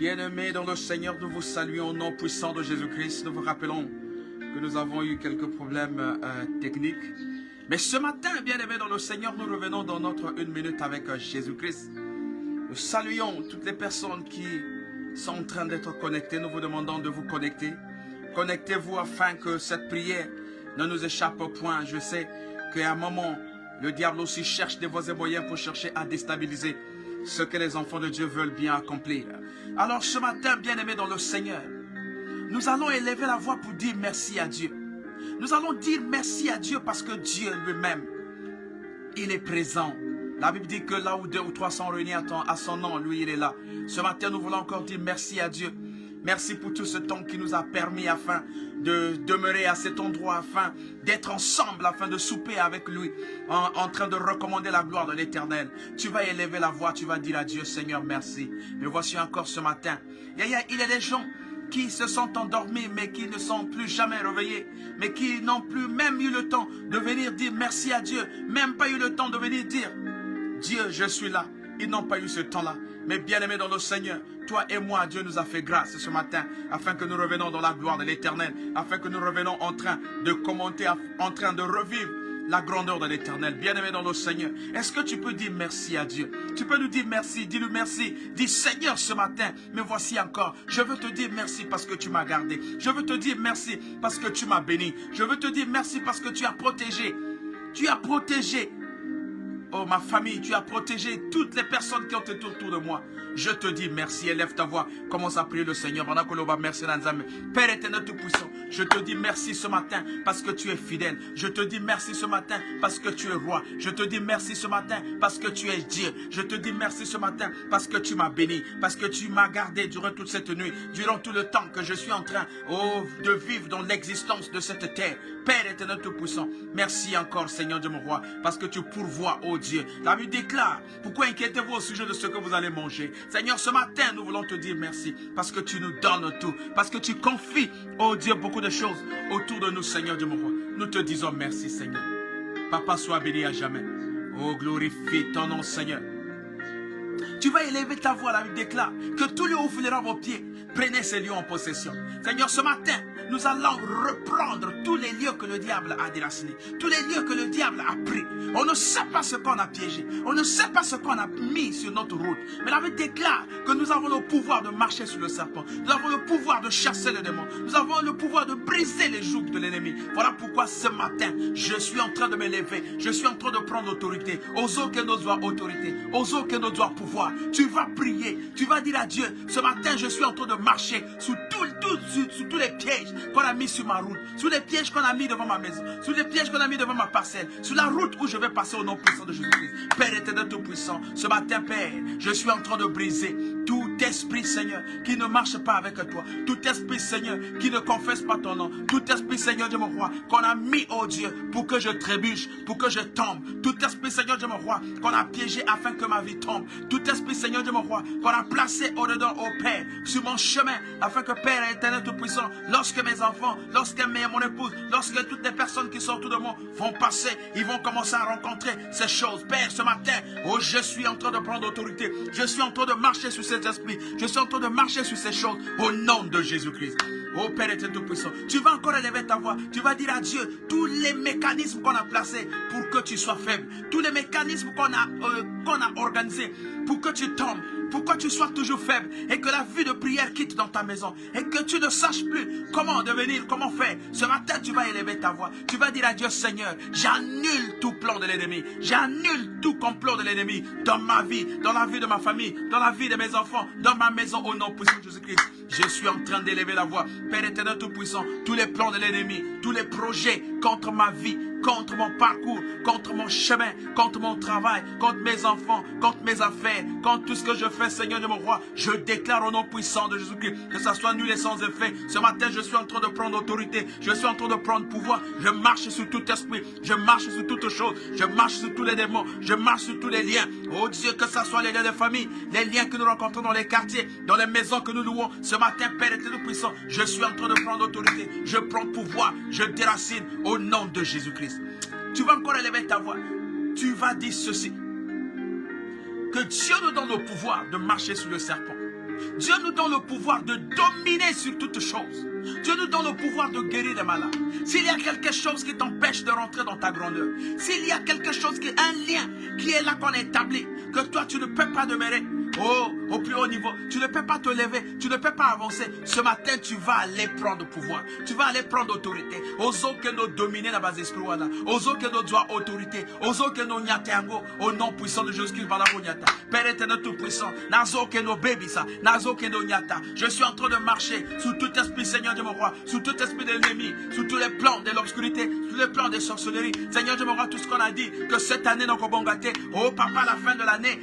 Bien-aimés dans le Seigneur, nous vous saluons au nom puissant de Jésus-Christ. Nous vous rappelons que nous avons eu quelques problèmes techniques. Mais ce matin, bien-aimés dans le Seigneur, nous revenons dans notre 1 minute avec Jésus-Christ. Nous saluons toutes les personnes qui sont en train d'être connectées. Nous vous demandons de vous connecter. Connectez-vous afin que cette prière ne nous échappe point. Je sais qu'à un moment, le diable aussi cherche des voies et moyens pour chercher à déstabiliser ce que les enfants de Dieu veulent bien accomplir. Alors ce matin, bien-aimés dans le Seigneur, nous allons élever la voix pour dire merci à Dieu. Nous allons dire merci à Dieu parce que Dieu lui-même, il est présent. La Bible dit que là où 2 ou 3 sont réunis à son nom, lui il est là. Ce matin, nous voulons encore dire merci à Dieu. Merci pour tout ce temps qui nous a permis afin de demeurer à cet endroit, afin d'être ensemble, afin de souper avec lui, en train de recommander la gloire de l'Éternel. Tu vas élever la voix, tu vas dire à Dieu, Seigneur, merci. Me voici encore ce matin. Il y a des gens qui se sont endormis, mais qui ne sont plus jamais réveillés, mais qui n'ont plus même eu le temps de venir dire merci à Dieu, même pas eu le temps de venir dire, Dieu, je suis là. Ils n'ont pas eu ce temps-là. Mais bien-aimés dans le Seigneur, toi et moi, Dieu nous a fait grâce ce matin, afin que nous revenions dans la gloire de l'Éternel, afin que nous revenions en train de commenter, en train de revivre la grandeur de l'Éternel. Bien-aimé dans le Seigneur, est-ce que tu peux dire merci à Dieu? Tu peux nous dire merci, dis-lui merci. Dis Seigneur ce matin, me voici encore. Je veux te dire merci parce que tu m'as gardé. Je veux te dire merci parce que tu m'as béni. Je veux te dire merci parce que tu as protégé. Tu as protégé. Oh ma famille, tu as protégé toutes les personnes qui ont été autour de moi. Je te dis merci, élève ta voix, commence à prier le Seigneur. Merci Père éternel tout-puissant, je te dis merci ce matin parce que tu es fidèle. Je te dis merci ce matin parce que tu es roi. Je te dis merci ce matin parce que tu es Dieu. Je te dis merci ce matin parce que tu m'as béni, parce que tu m'as gardé durant toute cette nuit, durant tout le temps que je suis en train de vivre dans l'existence de cette terre. Père éternel tout-puissant, merci encore Seigneur de mon roi, parce que tu pourvois, oh Dieu. La Bible déclare, pourquoi inquiétez-vous au sujet de ce que vous allez manger? Seigneur, ce matin, nous voulons te dire merci, parce que tu nous donnes tout, parce que tu confies, oh Dieu, beaucoup de choses autour de nous, Seigneur de mon roi. Nous te disons merci, Seigneur. Papa, sois béni à jamais. Oh, glorifie ton nom, Seigneur. Tu vas élever ta voix, la Bible déclare que tous les hauts foulera vos pieds. Prenez ces lieux en possession. Seigneur, ce matin, nous allons reprendre tous les lieux que le diable a déracinés, tous les lieux que le diable a pris. On ne sait pas ce qu'on a piégé, on ne sait pas ce qu'on a mis sur notre route. Mais la Bible déclare que nous avons le pouvoir de marcher sur le serpent, nous avons le pouvoir de chasser le démon, nous avons le pouvoir de briser les jougs de l'ennemi. Voilà pourquoi ce matin, je suis en train de m'élever, je suis en train de prendre autorité, aux autres que nous doit autorité, aux autres que nous doit pouvoir. Tu vas prier, tu vas dire à Dieu, ce matin, je suis en train de marcher sous tous les pièges qu'on a mis sur ma route, sous les pièges qu'on a mis devant ma maison, sous les pièges qu'on a mis devant ma parcelle, sur la route où je vais passer au nom puissant de Jésus-Christ. Père éternel tout-puissant, ce matin, Père, je suis en train de briser tout esprit, Seigneur, qui ne marche pas avec toi, tout esprit, Seigneur, qui ne confesse pas ton nom, tout esprit, Seigneur de mon roi, qu'on a mis, oh Dieu, pour que je trébuche, pour que je tombe, tout esprit, Seigneur de mon roi, qu'on a piégé afin que ma vie tombe, tout esprit, Seigneur de mon roi, qu'on a placé au-dedans, au Père, sur mon chemin, afin que Père éternel tout-puissant, lorsque mes enfants, lorsque mon épouse, lorsque toutes les personnes qui sont autour de moi vont passer, ils vont commencer à rencontrer ces choses. Père, ce matin, oh, je suis en train de prendre autorité, je suis en train de marcher sur ces esprits, je suis en train de marcher sur ces choses, au nom de Jésus-Christ. Oh Père éternel tout-puissant, tu vas encore élever ta voix, tu vas dire à Dieu tous les mécanismes qu'on a placés pour que tu sois faible, tous les mécanismes qu'on a organisés pour que tu tombes, pour que tu sois toujours faible et que la vie de prière quitte dans ta maison et que tu ne saches plus comment devenir, comment faire. Ce matin, tu vas élever ta voix. Tu vas dire à Dieu, Seigneur, j'annule tout plan de l'ennemi. J'annule tout complot de l'ennemi dans ma vie, dans la vie de ma famille, dans la vie de mes enfants, dans ma maison au nom puissant de Jésus-Christ. Je suis en train d'élever la voix. Père éternel tout-puissant, tous les plans de l'ennemi, tous les projets contre ma vie, contre mon parcours, contre mon chemin, contre mon travail, contre mes enfants, contre mes affaires, contre tout ce que je fais, Seigneur de mon roi, je déclare au nom puissant de Jésus-Christ que ça soit nul et sans effet. Ce matin, je suis en train de prendre autorité, je suis en train de prendre pouvoir, je marche sur tout esprit, je marche sur toute chose, je marche sur tous les démons, je marche sur tous les liens. Oh Dieu, que ça soit les liens de famille, les liens que nous rencontrons dans les quartiers, dans les maisons que nous louons. Ce matin, Père éternel puissant, je suis en train de prendre autorité, je prends pouvoir, je déracine au nom de Jésus-Christ. Tu vas encore élever ta voix. Tu vas dire ceci. Que Dieu nous donne le pouvoir de marcher sur le serpent. Dieu nous donne le pouvoir de dominer sur toutes choses. Dieu nous donne le pouvoir de guérir les malades. S'il y a quelque chose qui t'empêche de rentrer dans ta grandeur, s'il y a quelque chose, un lien qui est là qu'on a établi, que toi tu ne peux pas demeurer au plus haut niveau, tu ne peux pas te lever, tu ne peux pas avancer, ce matin tu vas aller prendre pouvoir, tu vas aller prendre autorité. Ozo que nous dominer la base esprit, ozo que nous doit autorité, ozo que nous nyatango, au nom puissant de Jésus-Christ, Père éternel tout puissant, nazo que nous baby ça, nazo que nous nyata. Je suis en train de marcher sous tout esprit, Seigneur de mon roi, sous tout esprit de l'ennemi, sous tous les plans de l'obscurité, sous les plans de sorcellerie. Seigneur de mon roi, tout ce qu'on a dit, que cette année n'a gâté, oh papa, à la fin de l'année,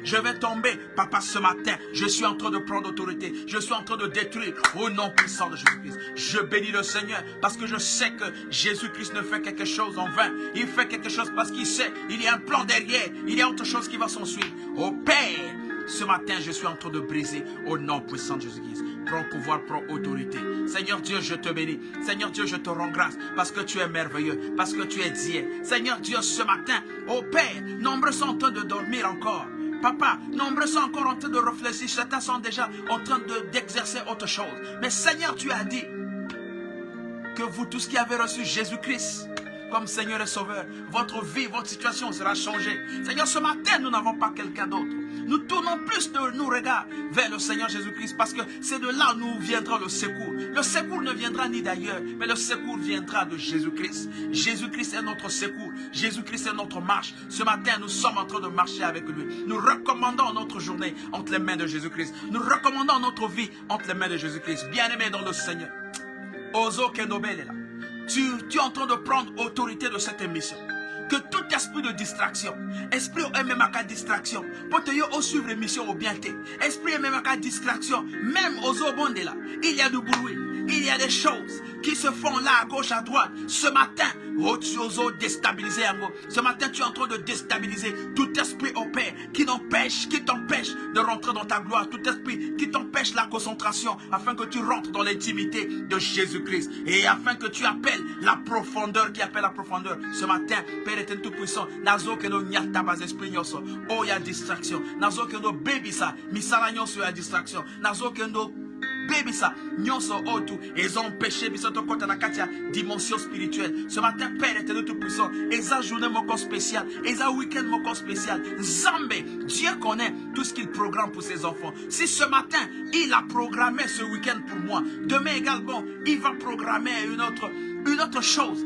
je vais tomber, papa, ce matin, je suis en train de prendre autorité, je suis en train de détruire au nom puissant de Jésus-Christ. Je bénis le Seigneur parce que je sais que Jésus-Christ ne fait quelque chose en vain. Il fait quelque chose parce qu'il sait, il y a un plan derrière, il y a autre chose qui va s'en suivre. Oh Père, ce matin, je suis en train de briser au nom puissant de Jésus-Christ. Prends pouvoir, prends autorité. Seigneur Dieu, je te bénis. Seigneur Dieu, je te rends grâce parce que tu es merveilleux, parce que tu es Dieu. Seigneur Dieu, ce matin, oh Père, nombreux sont en train de dormir encore. Papa, nombreux sont encore en train de réfléchir. Certains sont déjà en train d'exercer autre chose. Mais Seigneur, tu as dit que vous tous qui avez reçu Jésus-Christ comme Seigneur et Sauveur, votre vie, votre situation sera changée. Seigneur, ce matin, nous n'avons pas quelqu'un d'autre. Nous tournons plus de nos regards vers le Seigneur Jésus-Christ parce que c'est de là où nous viendra le secours. Le secours ne viendra ni d'ailleurs, mais le secours viendra de Jésus-Christ. Jésus-Christ est notre secours. Jésus-Christ est notre marche. Ce matin, nous sommes en train de marcher avec lui. Nous recommandons notre journée entre les mains de Jésus-Christ. Nous recommandons notre vie entre les mains de Jésus-Christ. Bien-aimé dans le Seigneur. Ozo Kenobel est là. Tu es en train de prendre autorité de cette émission. Que tout esprit de distraction, esprit MMK distraction, pour te suivre l'émission au bien t'es. Esprit MMK distraction, même aux obondés là, il y a du bruit, il y a des choses qui se font là à gauche, à droite. Ce matin, déstabiliser. Ce matin, tu es en train de déstabiliser tout esprit au Père qui t'empêche de rentrer dans ta gloire. Tout esprit qui t'empêche la concentration afin que tu rentres dans l'intimité de Jésus-Christ. Et afin que tu appelles la profondeur qui appelle la profondeur. Ce matin, Père éternel tout-puissant, nazo que no nyata bas esprit nyoso. Oh, il y a distraction. Nazo que no baby ça. Misala nyoso il y a distraction. Nazo que no baby ça, nyonso otu, ils ont péché, bisoto kota na katia dimension spirituelle. Ce matin, Père éternel tout puissant, ils ont journée moko spécial, ils ont week-end moko spécial. Zambé, Dieu connaît tout ce qu'il programme pour ses enfants. Si ce matin, il a programmé ce week-end pour moi, demain également, il va programmer une autre chose.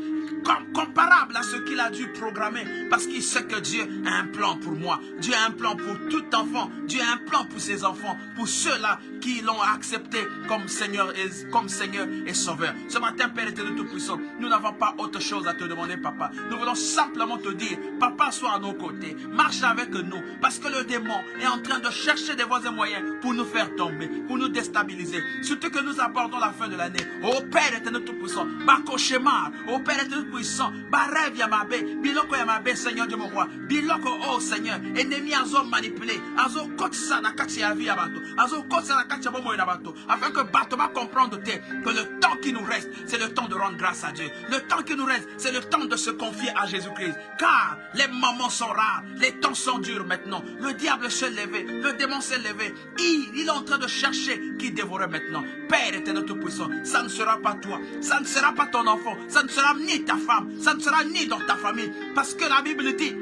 Comparable à ce qu'il a dû programmer, parce qu'il sait que Dieu a un plan pour moi, Dieu a un plan pour tout enfant, Dieu a un plan pour ses enfants, pour ceux-là qui l'ont accepté comme Seigneur et Sauveur. Ce matin, Père éternel tout-puissant, nous n'avons pas autre chose à te demander, Papa. Nous voulons simplement te dire, Papa, sois à nos côtés, marche avec nous, parce que le démon est en train de chercher des voies et moyens pour nous faire tomber, pour nous déstabiliser, surtout que nous abordons la fin de l'année. Oh Père éternel tout-puissant, Bakoshemar, oh Père éternel puissant, Barev Yamabe, Biloko Yamabe, Seigneur de mon roi, Biloko, oh Seigneur, ennemi azo manipulé, azo kotsa na kati ya vie abato, azo kotsa na kati ya bomo inabato, afin que bato va comprendre que le temps qui nous reste, c'est le temps de rendre grâce à Dieu. Le temps qui nous reste, c'est le temps de se confier à Jésus-Christ. Car les moments sont rares, les temps sont durs maintenant. Le diable s'est levé, le démon s'est levé. Il est en train de chercher qui dévorer maintenant. Père éternel tout-puissant, ça ne sera pas toi, ça ne sera pas ton enfant, ça ne sera ni ta femme, ça ne sera ni dans ta famille. Parce que la Bible dit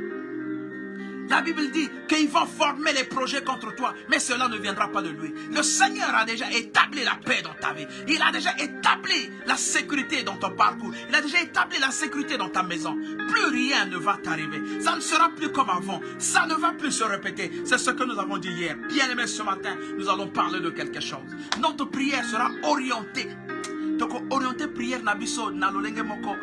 qu'ils vont former les projets contre toi, mais cela ne viendra pas de lui. Le Seigneur a déjà établi la paix dans ta vie. Il a déjà établi la sécurité dans ton parcours. Il a déjà établi la sécurité dans ta maison. Plus rien ne va t'arriver. Ça ne sera plus comme avant. Ça ne va plus se répéter. C'est ce que nous avons dit hier. Bien aimé, ce matin, nous allons parler de quelque chose. Notre prière sera orientée. Donc, orientée prière nabiso nalolenge moko,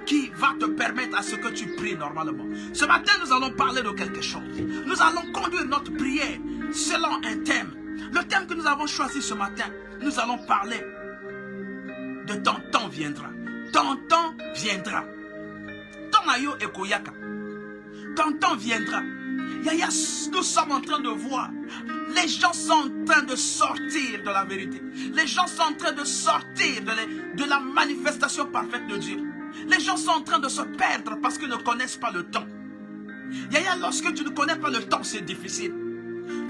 qui va te permettre à ce que tu pries normalement. Ce matin, nous allons parler de quelque chose. Nous allons conduire notre prière selon un thème. Le thème que nous avons choisi ce matin, nous allons parler de ton temps viendra. Ton temps viendra. Ton ayo ekoyaka. Ton temps viendra. Yaya, nous sommes en train de voir. Les gens sont en train de sortir de la vérité. Les gens sont en train de sortir de la manifestation parfaite de Dieu. Les gens sont en train de se perdre parce qu'ils ne connaissent pas le temps. Yaya, lorsque tu ne connais pas le temps, c'est difficile.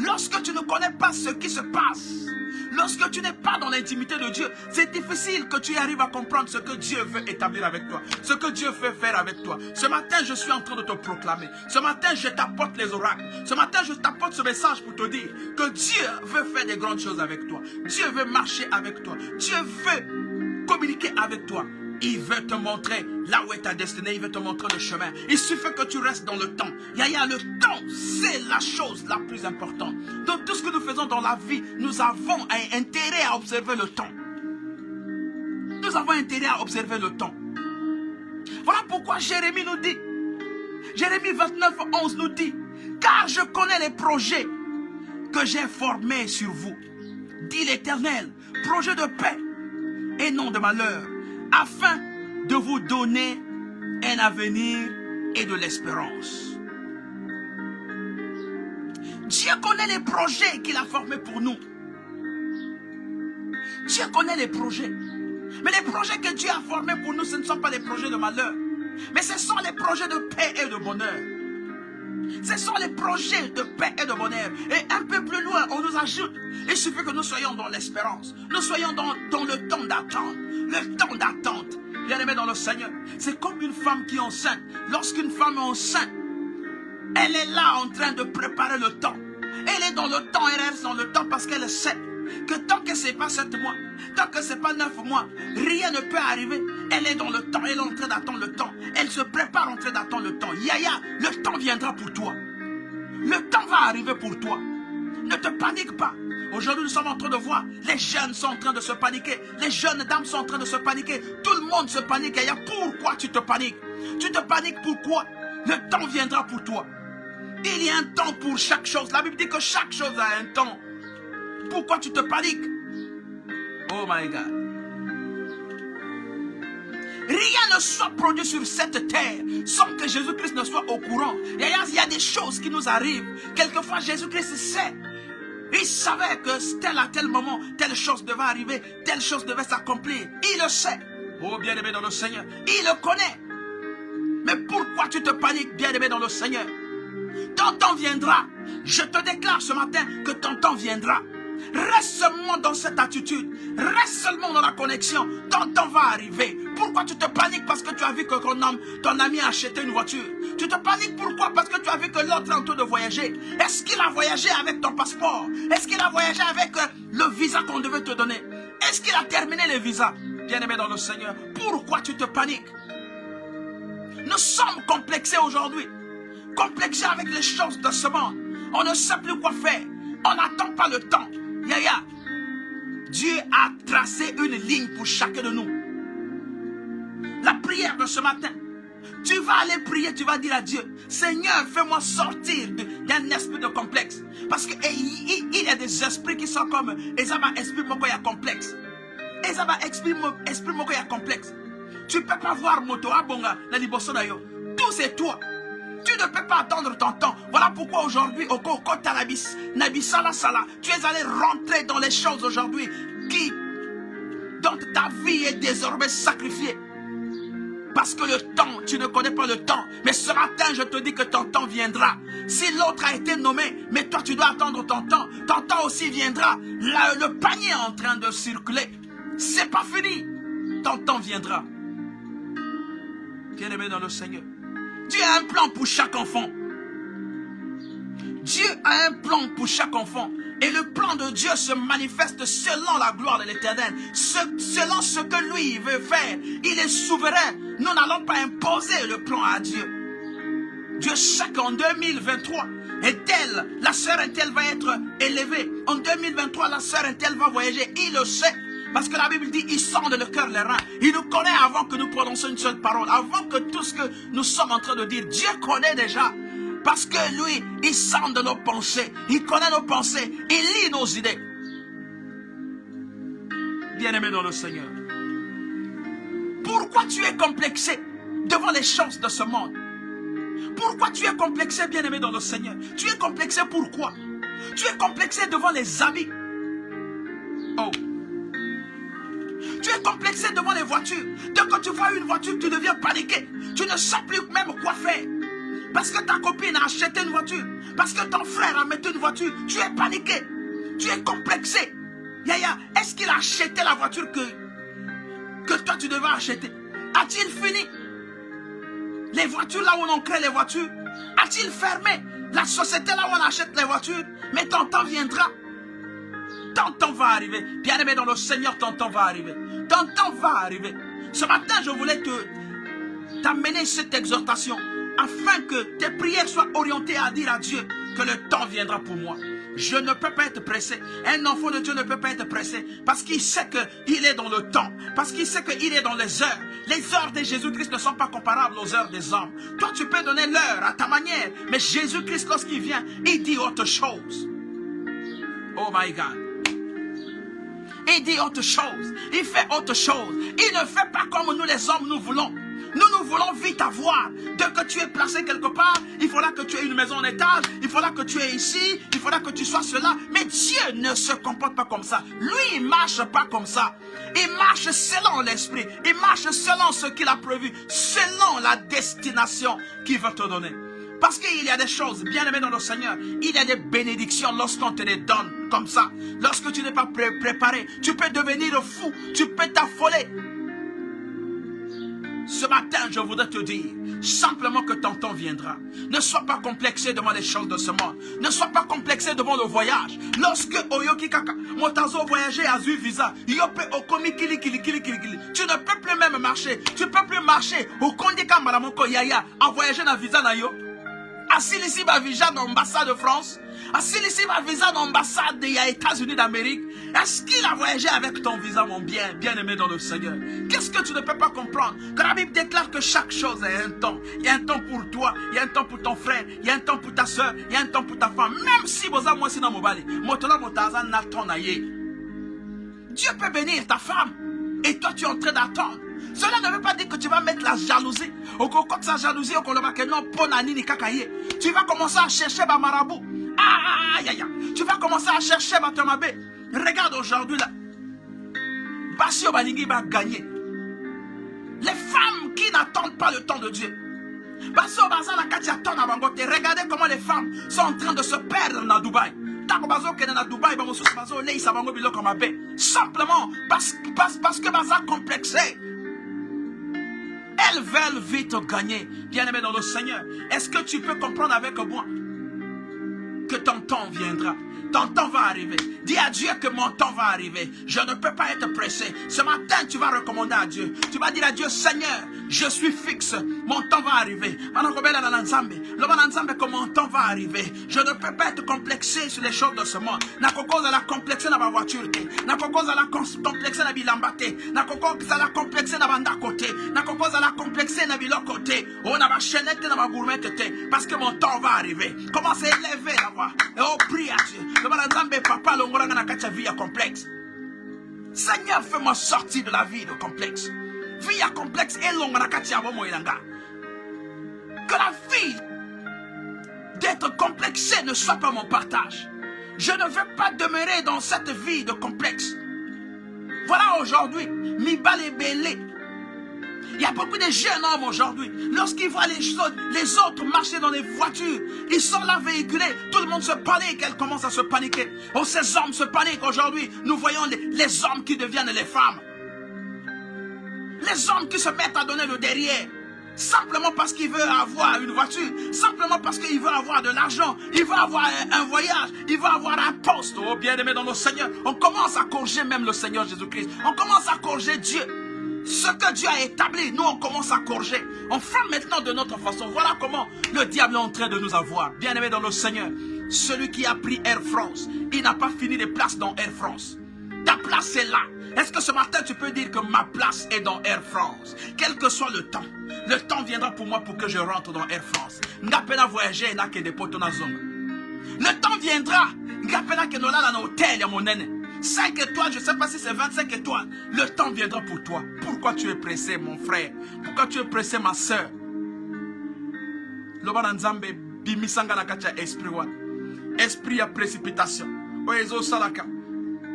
Lorsque tu ne connais pas ce qui se passe, lorsque tu n'es pas dans l'intimité de Dieu, c'est difficile que tu arrives à comprendre ce que Dieu veut établir avec toi, ce que Dieu veut faire avec toi. Ce matin, je suis en train de te proclamer. Ce matin, je t'apporte les oracles. Ce matin, je t'apporte ce message pour te dire que Dieu veut faire des grandes choses avec toi. Dieu veut marcher avec toi. Dieu veut communiquer avec toi. Il veut te montrer là où est ta destinée. Il veut te montrer le chemin. Il suffit que tu restes dans le temps. Yaya, le temps, c'est la chose la plus importante. Dans tout ce que nous faisons dans la vie, nous avons un intérêt à observer le temps. Nous avons intérêt à observer le temps. Voilà pourquoi Jérémie nous dit, Jérémie 29, 11 nous dit, car je connais les projets que j'ai formés sur vous, dit l'Éternel, projets de paix et non de malheur, afin de vous donner un avenir et de l'espérance. Dieu connaît les projets qu'il a formés pour nous. Dieu connaît les projets. Mais les projets que Dieu a formés pour nous, ce ne sont pas les projets de malheur. Mais ce sont les projets de paix et de bonheur. Ce sont les projets de paix et de bonheur. Et un peu plus loin, on nous ajoute, il suffit que nous soyons dans l'espérance. Nous soyons dans le temps d'attente. Le temps d'attente. Bien-aimé dans le Seigneur, c'est comme une femme qui est enceinte. Lorsqu'une femme est enceinte, elle est là en train de préparer le temps. Elle est dans le temps, elle reste dans le temps parce qu'elle sait que tant que ce n'est pas 7 mois, tant que ce n'est pas 9 mois, rien ne peut arriver. Elle est dans le temps, elle est en train d'attendre le temps. Elle se prépare en train d'attendre le temps. Yaya, le temps viendra pour toi. Le temps va arriver pour toi. Ne te panique pas. Aujourd'hui, nous sommes en train de voir, les jeunes sont en train de se paniquer. Les jeunes dames sont en train de se paniquer. Tout le monde se panique. Yaya, pourquoi tu te paniques? Tu te paniques pourquoi? Le temps viendra pour toi. Il y a un temps pour chaque chose. La Bible dit que chaque chose a un temps. Pourquoi tu te paniques? Oh my God. Rien ne soit produit sur cette terre sans que Jésus-Christ ne soit au courant. Il y a des choses qui nous arrivent. Quelquefois, Jésus-Christ sait. Il savait que tel à tel moment, telle chose devait arriver, telle chose devait s'accomplir. Il le sait. Oh bien-aimé dans le Seigneur, il le connaît. Mais pourquoi tu te paniques, bien-aimé dans le Seigneur? Ton temps viendra. Je te déclare ce matin que ton temps viendra. Reste seulement dans cette attitude. Reste seulement dans la connexion. Ton temps va arriver. Pourquoi tu te paniques? Parce que tu as vu que ton ami a acheté une voiture. Tu te paniques pourquoi? Parce que tu as vu que l'autre est en train de voyager. Est-ce qu'il a voyagé avec ton passeport? Est-ce qu'il a voyagé avec le visa qu'on devait te donner? Est-ce qu'il a terminé le visa? Bien-aimé dans le Seigneur, pourquoi tu te paniques? Nous sommes complexés aujourd'hui. Complexés avec les choses de ce monde. On ne sait plus quoi faire. On n'attend pas le temps. Yaya, Dieu a tracé une ligne pour chacun de nous. La prière de ce matin, tu vas aller prier, tu vas dire à Dieu, Seigneur, fais-moi sortir d'un esprit de complexe. Parce qu'il y a des esprits qui sont comme, Ezaba, esprit moko ya complexe. Ezaba, esprit moko ya complexe. Tu ne peux pas voir moto abonga na liboso na yo. Tout c'est toi. Tu ne peux pas attendre ton temps. Voilà pourquoi aujourd'hui, au Koko Talabis, Nabisala Sala, tu es allé rentrer dans les choses aujourd'hui dont ta vie est désormais sacrifiée. Parce que le temps, tu ne connais pas le temps. Mais ce matin, je te dis que ton temps viendra. Si l'autre a été nommé, mais toi tu dois attendre ton temps. Ton temps aussi viendra. Là, le panier est en train de circuler. C'est pas fini. Ton temps viendra. Bien-aimé dans le Seigneur. Dieu a un plan pour chaque enfant. Dieu a un plan pour chaque enfant. Et le plan de Dieu se manifeste selon la gloire de l'Éternel. Selon ce que lui veut faire. Il est souverain. Nous n'allons pas imposer le plan à Dieu. Dieu sait qu'en 2023, la sœur Intel va être élevée. En 2023, la sœur Intel va voyager. Il le sait. Parce que la Bible dit, il sonde le cœur, les reins. Il nous connaît avant que nous prononcions une seule parole. Avant que tout ce que nous sommes en train de dire, Dieu connaît déjà. Parce que lui, il sonde nos pensées. Il connaît nos pensées. Il lit nos idées. Bien-aimé dans le Seigneur. Pourquoi tu es complexé devant les choses de ce monde? Pourquoi tu es complexé, bien-aimé dans le Seigneur? Tu es complexé pourquoi? Tu es complexé devant les amis. Oh. Tu es complexé devant les voitures. Dès que tu vois une voiture, tu deviens paniqué. Tu ne sais plus même quoi faire. Parce que ta copine a acheté une voiture. Parce que ton frère a mis une voiture. Tu es paniqué. Tu es complexé. Yaya, est-ce qu'il a acheté la voiture que toi tu devais acheter? A-t-il fini? Les voitures là où on crée les voitures, a-t-il fermé? La société là où on achète les voitures, mais ton temps viendra. Ton temps va arriver. Bien-aimé dans le Seigneur, ton temps va arriver. Ton temps va arriver. Ce matin, je voulais t'amener cette exhortation afin que tes prières soient orientées à dire à Dieu que le temps viendra pour moi. Je ne peux pas être pressé. Un enfant de Dieu ne peut pas être pressé parce qu'il sait qu'il est dans le temps, parce qu'il sait qu'il est dans les heures. Les heures de Jésus-Christ ne sont pas comparables aux heures des hommes. Toi, tu peux donner l'heure à ta manière, mais Jésus-Christ, lorsqu'il vient, il dit autre chose. Oh my God. Il dit autre chose. Il fait autre chose. Il ne fait pas comme nous les hommes nous voulons. Nous voulons vite avoir. Dès que tu es placé quelque part, il faudra que tu aies une maison en étage, il faudra que tu es ici, il faudra que tu sois cela. Mais Dieu ne se comporte pas comme ça. Lui, il ne marche pas comme ça. Il marche selon l'esprit. Il marche selon ce qu'il a prévu, selon la destination qu'il veut te donner. Parce qu'il y a des choses, bien aimées dans le Seigneur, il y a des bénédictions lorsqu'on te les donne comme ça. Lorsque tu n'es pas préparé, tu peux devenir fou, tu peux t'affoler. Ce matin, je voudrais te dire simplement que ton temps viendra. Ne sois pas complexé devant les choses de ce monde. Ne sois pas complexé devant le voyage. Lorsque Oyoki Kaka, Motazo voyager à Zui Visa, Yope Okomi Kili Kili Kili Kili Kili, tu ne peux plus même marcher. Tu ne peux plus marcher au Kondika Malamoko Yaya en voyager dans Visa na yo. Assis ici ma visa dans l'ambassade de France. Assis ici ma visa dans l'ambassade des États-Unis d'Amérique. Est-ce qu'il a voyagé avec ton visa, mon bien-aimé dans le Seigneur? Qu'est-ce que tu ne peux pas comprendre? Que la Bible déclare que chaque chose a un temps. Il y a un temps pour toi, il y a un temps pour ton frère, il y a un temps pour ta soeur, il y a un temps pour ta femme. Même si vous avez moi si dans mon balai, motola motaza n'attend naïe. Dieu peut bénir ta femme et toi tu es en train d'attendre. Cela ne veut pas dire que tu vas mettre la jalousie. Au coco de sa jalousie, au koloma que non, ponani ni kakaye. Tu vas commencer à chercher ma marabout. Tu vas commencer à chercher ma tomabé. Regarde aujourd'hui là. Basio Balingi va gagner. Les femmes qui n'attendent pas le temps de Dieu. Basio Baza la Katia attend à Bangote. Regardez comment les femmes sont en train de se perdre dans Dubaï. Simplement parce que Baza complexé. Elles veulent vite gagner. Bien-aimé dans le Seigneur, est-ce que tu peux comprendre avec moi que ton temps viendra? Ton temps va arriver. Dis à Dieu que mon temps va arriver. Je ne peux pas être pressé. Ce matin, tu vas recommander à Dieu. Tu vas dire à Dieu, Seigneur, je suis fixe. Mon temps va arriver. Que mon temps va arriver. Je ne peux pas être complexé sur les choses de ce monde. La complexé dans ma voiture. La complexé dans bilambate. La complexé dans ma côté. La complexé dans ma côté. On a ma chaînette dans ma gourmette. Parce que mon temps va arriver. Commence à élever la voix. Et on prie à Dieu. Papa, vie complexe. Seigneur, fais-moi sortir de la vie de complexe. Vie complexe et longue. Que la vie d'être complexé ne soit pas mon partage. Je ne veux pas demeurer dans cette vie de complexe. Voilà aujourd'hui, mi balébélé. Il y a beaucoup de jeunes hommes aujourd'hui. Lorsqu'ils voient les autres marcher dans les voitures, ils sont là véhiculés. Tout le monde se panique. Elles commencent à se paniquer. Oh, ces hommes se paniquent aujourd'hui. Nous voyons les hommes qui deviennent les femmes. Les hommes qui se mettent à donner le derrière. Simplement parce qu'il veut avoir une voiture. Simplement parce qu'il veut avoir de l'argent. Il veut avoir un voyage. Il veut avoir un poste. Oh, bien-aimé dans le Seigneur. On commence à corriger même le Seigneur Jésus-Christ. On commence à corriger Dieu. Ce que Dieu a établi, nous on commence à corriger. On fait maintenant de notre façon. Voilà comment le diable est en train de nous avoir. Bien-aimé dans le Seigneur, celui qui a pris Air France, il n'a pas fini de place dans Air France. Ta place est là. Est-ce que ce matin tu peux dire que ma place est dans Air France? Quel que soit le temps viendra pour moi pour que je rentre dans Air France. N'appela voyager n'a que des potes dans la zone. Le temps viendra. N'appela que nous là dans l'hôtel à mon nene. 5 étoiles, je ne sais pas si c'est 25 étoiles. Le temps viendra pour toi. Pourquoi tu es pressé, mon frère? Pourquoi tu es pressé, ma soeur? Esprit à précipitation.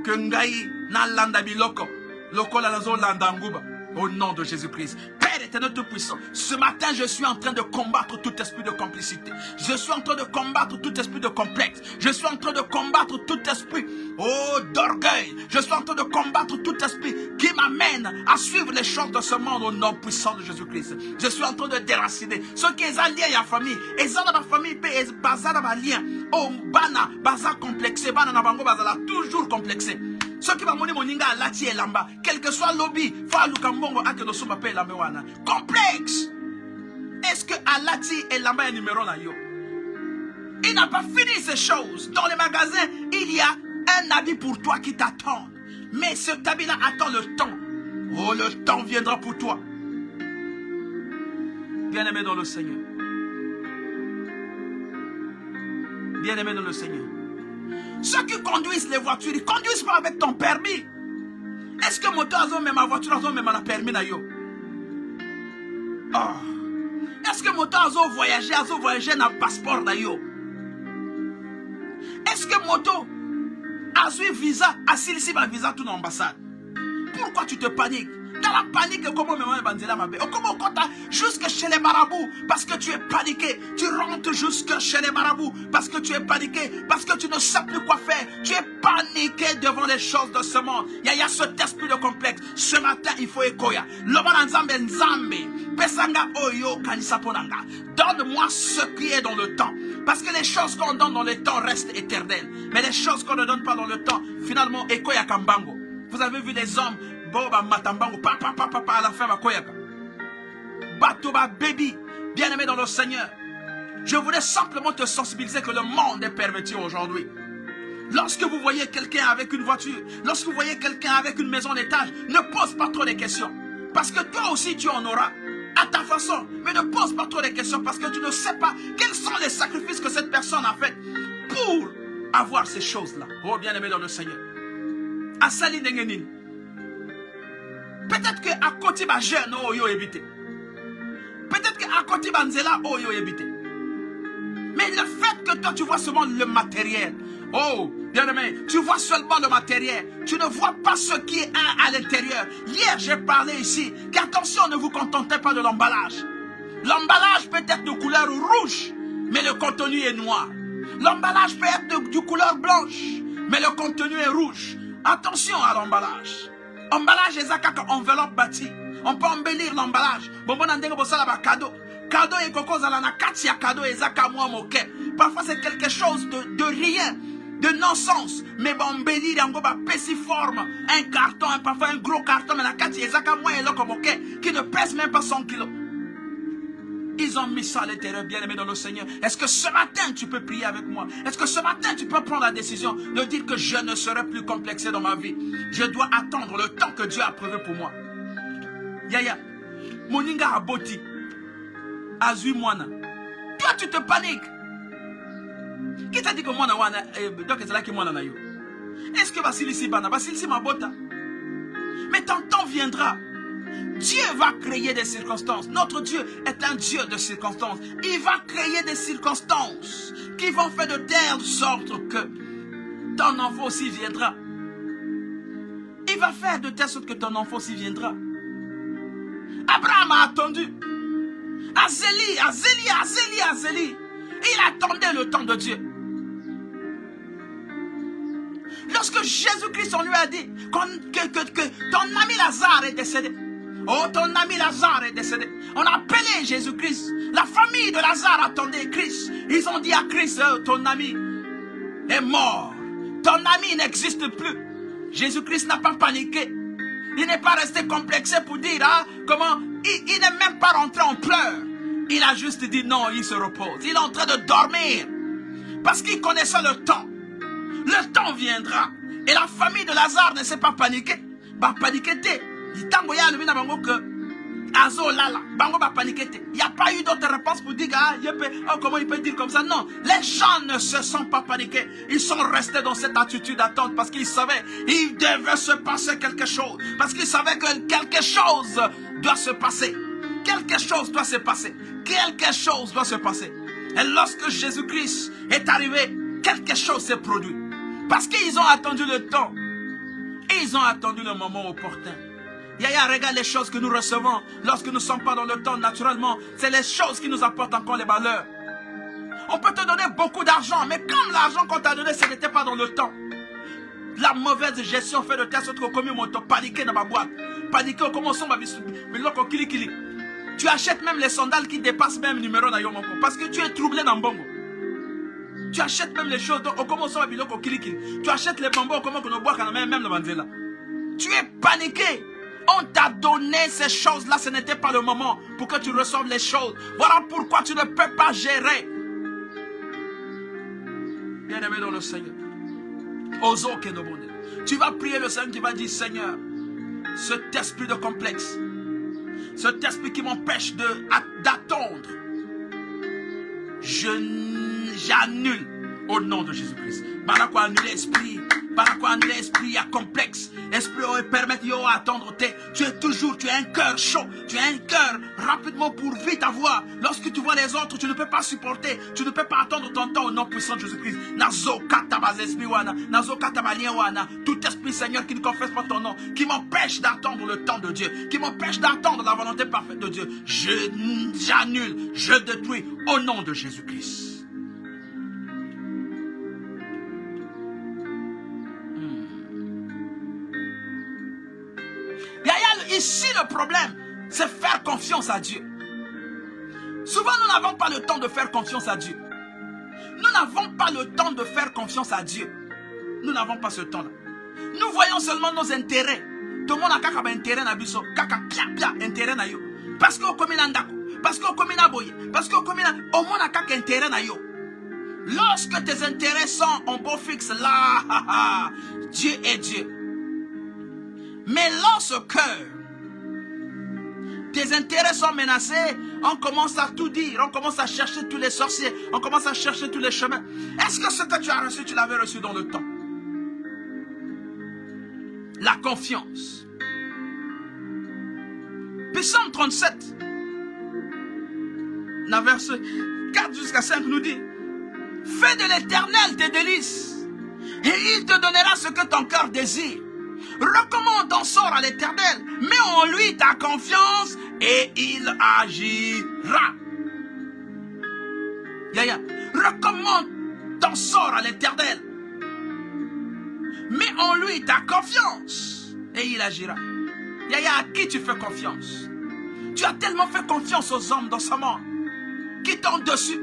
Que ngai na landa biloko. Lokola nazo landa nguba. Au nom de Jésus-Christ. Père éternel tout-puissant, ce matin, je suis en train de combattre tout esprit de complicité. Je suis en train de combattre tout esprit de complexe. Je suis en train de combattre tout esprit d'orgueil. Je suis en train de combattre tout esprit qui m'amène à suivre les choses de ce monde au nom puissant de Jésus-Christ. Je suis en train de déraciner ceux qui sont liés à la famille. Ils sont dans ma famille, ils sont dans ma lien. Oh, bana, baza complexé, bana na bango bazala toujours complexé. Ceux qui vont monter moninga à lati et lamba, quel que soit lobby, fa lukambongo ake no suma pe lambe wana. Complexe. Est-ce que Alati et lamba est numéro là yo? Il n'a pas fini ces choses. Dans les magasins, il y a un habit pour toi qui t'attend. Mais ce habit-là attend le temps. Oh, le temps viendra pour toi. Bien-aimé dans le Seigneur. Bien-aimé dans le Seigneur. Ceux qui conduisent les voitures, ils ne conduisent pas avec ton permis. Est-ce que moto a même ma voiture a même la permis na yo? Oh. Est-ce que moto a voyagé na passeport na yo? Est-ce que moto a eu visa, a ici ma visa tout l'ambassade? Pourquoi tu te paniques? Dans la panique, comment me banzela ma belle? Comment jusque chez les marabouts parce que tu es paniqué. Tu rentres jusque chez les marabouts parce que tu es paniqué, parce que tu ne sais plus quoi faire. Tu es paniqué devant les choses de ce monde. Il y a cet esprit de complexe. Ce matin, il faut écoya. Donne-moi ce qui est dans le temps. Parce que les choses qu'on donne dans le temps restent éternelles. Mais les choses qu'on ne donne pas dans le temps, finalement, écoya kambango. Vous avez vu des hommes, boba matambango, papa, à la fin, ma koyaka. Batoba baby, bien-aimé dans le Seigneur. Je voulais simplement te sensibiliser que le monde est perverti aujourd'hui. Lorsque vous voyez quelqu'un avec une voiture, lorsque vous voyez quelqu'un avec une maison d'étage, ne pose pas trop de questions. Parce que toi aussi tu en auras, à ta façon. Mais ne pose pas trop de questions parce que tu ne sais pas quels sont les sacrifices que cette personne a fait pour avoir ces choses-là. Oh, bien-aimé dans le Seigneur. Asali Nengenin. Peut-être qu'à côté de jeune, oh, yo évité. Peut-être qu'à côté de Nzela, oh, yo évité. Mais le fait que toi, tu vois seulement le matériel. Oh, bien-aimé, tu vois seulement le matériel. Tu ne vois pas ce qui est à l'intérieur. Hier, j'ai parlé ici qu'attention, ne vous contentez pas de l'emballage. L'emballage peut être de couleur rouge, mais le contenu est noir. L'emballage peut être de couleur blanche, mais le contenu est rouge. Attention à l'emballage. Emballage est une enveloppe bâtie. On peut embellir l'emballage. Cadeau. Cadeau et coco zalana katia cadeau et zakamwa moke. Parfois c'est quelque chose de rien, de non-sens. Mais embellir yango ba pessiforme. Un carton, parfois un gros carton, mais la katia et zakamwa et loko moke qui ne pèse même pas 100 kilos. Ils ont mis ça à l'intérieur, bien-aimé dans le Seigneur. Est-ce que ce matin, tu peux prier avec moi? Est-ce que ce matin, tu peux prendre la décision de dire que je ne serai plus complexé dans ma vie? Je dois attendre le temps que Dieu a prévu pour moi. Yaya, moninga aboti, azui moana. Toi, tu te paniques. Qui t'a dit que moana wana, donc c'est là que moana na yo? Est-ce que Basilisi bana, Basilisi mabota? Mais ton temps viendra. Dieu va créer des circonstances. Notre Dieu est un Dieu de circonstances. Il va créer des circonstances qui vont faire de telle sorte que ton enfant aussi viendra. Il va faire de telle sorte que ton enfant aussi viendra. Abraham a attendu. Azélie. Il attendait le temps de Dieu. Lorsque Jésus-Christ, on lui a dit que ton ami Lazare est décédé. Oh, ton ami Lazare est décédé. On a appelé Jésus-Christ. La famille de Lazare attendait Christ. Ils ont dit à Christ, ton ami est mort. Ton ami n'existe plus. Jésus-Christ n'a pas paniqué. Il n'est pas resté complexé pour dire, comment. Il n'est même pas rentré en pleurs. Il a juste dit non, il se repose. Il est en train de dormir. Parce qu'il connaissait le temps. Le temps viendra. Et la famille de Lazare ne s'est pas paniquée. Bah, paniqué. Il n'y a pas eu d'autre réponse pour dire comment il peut dire comme ça. Non, les gens ne se sont pas paniqués. Ils sont restés dans cette attitude d'attente parce qu'ils savaient qu'il devait se passer quelque chose. Parce qu'ils savaient que quelque chose doit se passer. Quelque chose doit se passer. Quelque chose doit se passer. Et lorsque Jésus-Christ est arrivé, quelque chose s'est produit. Parce qu'ils ont attendu le temps. Et ils ont attendu le moment opportun. Yaya, regarde les choses que nous recevons lorsque nous ne sommes pas dans le temps naturellement. C'est les choses qui nous apportent encore les malheurs. On peut te donner beaucoup d'argent, mais comme l'argent qu'on t'a donné, ce n'était pas dans le temps. La mauvaise gestion fait de telle sorte qu'on commet mon paniqué dans ma boîte. Paniqué, on commence à kili. Tu achètes même les sandales qui dépassent même le numéro dans Yomongo. Parce que tu es troublé dans Bongo. Tu achètes même les choses, on commence à kili. Tu achètes les bonbons, on commence à boire même dans Manzela. Tu es paniqué. On t'a donné ces choses-là, ce n'était pas le moment pour que tu reçoives les choses. Voilà pourquoi tu ne peux pas gérer. Bien-aimé dans le Seigneur. Tu vas prier le Seigneur qui va dire, Seigneur, cet esprit de complexe, cet esprit qui m'empêche d'attendre, j'annule au nom de Jésus-Christ. Par quoi annuler l'esprit, il y a complexe. Esprit, permettre d'attendre. Tu as un cœur chaud, tu as un cœur rapidement pour vite avoir. Lorsque tu vois les autres, tu ne peux pas supporter, tu ne peux pas attendre ton temps au nom puissant de Jésus-Christ. Tout esprit, Seigneur, qui ne confesse pas ton nom, qui m'empêche d'attendre le temps de Dieu, qui m'empêche d'attendre la volonté parfaite de Dieu, j'annule, je détruis au nom de Jésus-Christ. Ici, le problème, c'est faire confiance à Dieu. Souvent, nous n'avons pas le temps de faire confiance à Dieu. Nous n'avons pas le temps de faire confiance à Dieu. Nous n'avons pas ce temps-là. Nous voyons seulement nos intérêts. Tout le monde a kaka intérêt na biso, kaka pia intérêt na yo. Parce qu'on commet l'andako, parce qu'on commet la boye, parce qu'on commet la, au monde a kaka intérêt na yo. Lorsque tes intérêts sont en beau fixe, là, Dieu est Dieu. Mais lorsque tes intérêts sont menacés, on commence à tout dire, on commence à chercher tous les sorciers, on commence à chercher tous les chemins. Est-ce que ce que tu as reçu, tu l'avais reçu dans le temps? La confiance. Psaume 37, la verset 4 jusqu'à 5 nous dit, fais de l'Éternel tes délices, et il te donnera ce que ton cœur désire. Recommande ton sort à l'Éternel, mets en lui ta confiance et il agira. Yaya, recommande ton sort à l'Éternel, mets en lui ta confiance et il agira. Yaya, à qui tu fais confiance? Tu as tellement fait confiance aux hommes dans ce monde qui t'ont dessus.